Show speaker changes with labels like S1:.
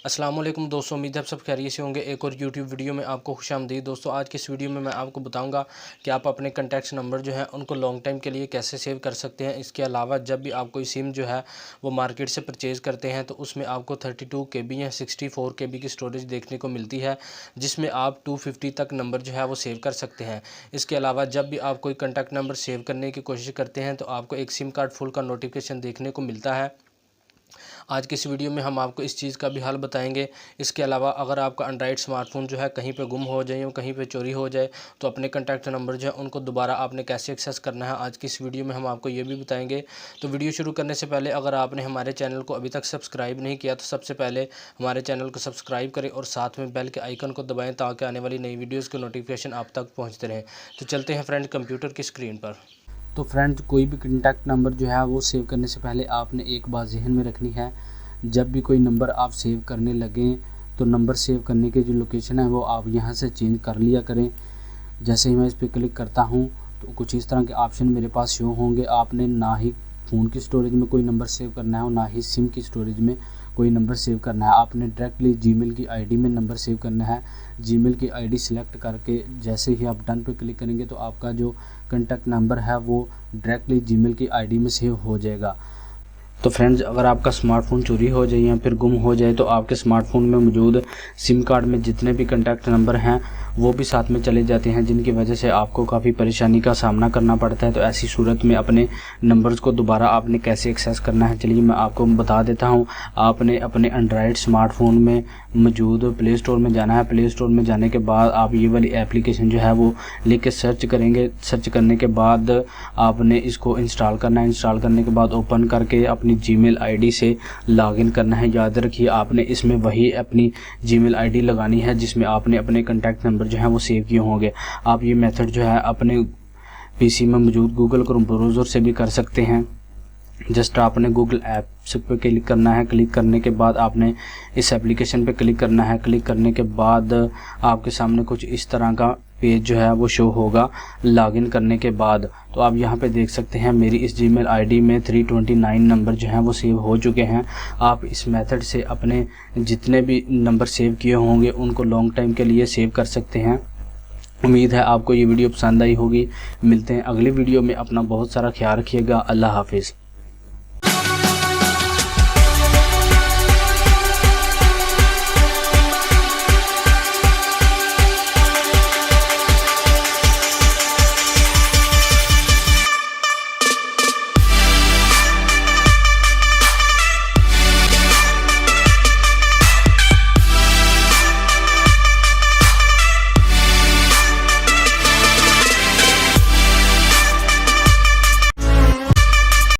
S1: अस्सलाम वालेकुम दोस्तों, उम्मीद है आप सब खैरियत से होंगे। एक और यूट्यूब वीडियो में आपको खुशामदीद। दोस्तों, आज की इस वीडियो में मैं आपको बताऊंगा कि आप अपने कॉन्टैक्ट्स नंबर जो है उनको लॉन्ग टाइम के लिए कैसे सेव कर सकते हैं। इसके अलावा जब भी आप कोई सिम जो है वो मार्केट से परचेज़ करते हैं तो उसमें आपको 32 KB या 64 KB की स्टोरेज देखने को मिलती है, जिसमें आप 250 तक नंबर जो है वो सेव कर सकते हैं। इसके अलावा जब भी आप कोई कॉन्टैक्ट नंबर सेव करने की कोशिश करते हैं तो आपको एक सिम कार्ड फुल का नोटिफिकेशन देखने को मिलता है। आज की इस वीडियो में हम आपको इस चीज़ का भी हल बताएंगे। इसके अलावा अगर आपका एंड्रॉयड स्मार्टफोन जो है कहीं पे गुम हो जाए या कहीं पे चोरी हो जाए तो अपने कॉन्टैक्ट नंबर जो है उनको दोबारा आपने कैसे एक्सेस करना है, आज की इस वीडियो में हम आपको ये भी बताएंगे। तो वीडियो शुरू करने से पहले अगर आपने हमारे चैनल को अभी तक सब्सक्राइब नहीं किया तो सबसे पहले हमारे चैनल को सब्सक्राइब करें और साथ में बेल के आइकन को दबाएँ ताकि आने वाली नई वीडियोज़ के नोटिफिकेशन आप तक पहुँचते रहें। तो चलते हैं फ्रेंड कंप्यूटर की स्क्रीन पर। तो फ्रेंड्स, कोई भी कॉन्टैक्ट नंबर जो है वो सेव करने से पहले आपने एक बात जहन में रखनी है। जब भी कोई नंबर आप सेव करने लगें तो नंबर सेव करने की जो लोकेशन है वो आप यहाँ से चेंज कर लिया करें। जैसे ही मैं इस पर क्लिक करता हूँ तो कुछ इस तरह के ऑप्शन मेरे पास शो होंगे। आपने ना ही फ़ोन की स्टोरेज में कोई नंबर सेव करना है और ना ही सिम की स्टोरेज में कोई नंबर सेव करना है। आपने डायरेक्टली जीमेल की आईडी में नंबर सेव करना है। जीमेल की आईडी सेलेक्ट करके जैसे ही आप डन पे क्लिक करेंगे तो आपका जो कॉन्टैक्ट नंबर है वो डायरेक्टली जीमेल की आईडी में सेव हो जाएगा। तो फ्रेंड्स, अगर आपका स्मार्टफोन चोरी हो जाए या फिर गुम हो जाए तो आपके स्मार्टफोन में मौजूद सिम कार्ड में जितने भी कॉन्टैक्ट नंबर हैं वो भी साथ में चले जाते हैं, जिनकी वजह से आपको काफ़ी परेशानी का सामना करना पड़ता है। तो ऐसी सूरत में अपने नंबर्स को दोबारा आपने कैसे एक्सेस करना है, चलिए मैं आपको बता देता हूँ। आपने अपने एंड्रॉयड स्मार्टफोन में मौजूद प्ले स्टोर में जाना है। प्ले स्टोर में जाने के बाद आप ये वाली एप्लीकेशन जो है वो लिख के सर्च करेंगे। सर्च करने के बाद आपने इसको इंस्टॉल करना है। इंस्टॉल करने के बाद ओपन करके अपनी जीमेल आईडी से लॉगिन करना है। याद रखिए, आपने इसमें वही अपनी जीमेल आईडी लगानी है जिसमें आपने अपने कॉन्टैक्ट नंबर जो है वो सेव किए होंगे। आप ये मेथड जो है अपने पीसी में मौजूद गूगल क्रोम ब्राउज़र से भी कर सकते हैं। जस्ट आपने गूगल ऐप्स पे क्लिक करना है। क्लिक करने के बाद आपने इस एप्लीकेशन पे क्लिक करना है। क्लिक करने के बाद आपके सामने कुछ इस तरह का पेज जो है वो शो होगा लॉगिन करने के बाद। तो आप यहाँ पे देख सकते हैं मेरी इस जीमेल आईडी में 329 नंबर जो हैं वो सेव हो चुके हैं। आप इस मेथड से अपने जितने भी नंबर सेव किए होंगे उनको लॉन्ग टाइम के लिए सेव कर सकते हैं। उम्मीद है आपको ये वीडियो पसंद आई होगी। मिलते हैं अगली वीडियो में। अपना बहुत सारा ख्याल रखिएगा। अल्लाह हाफिज़।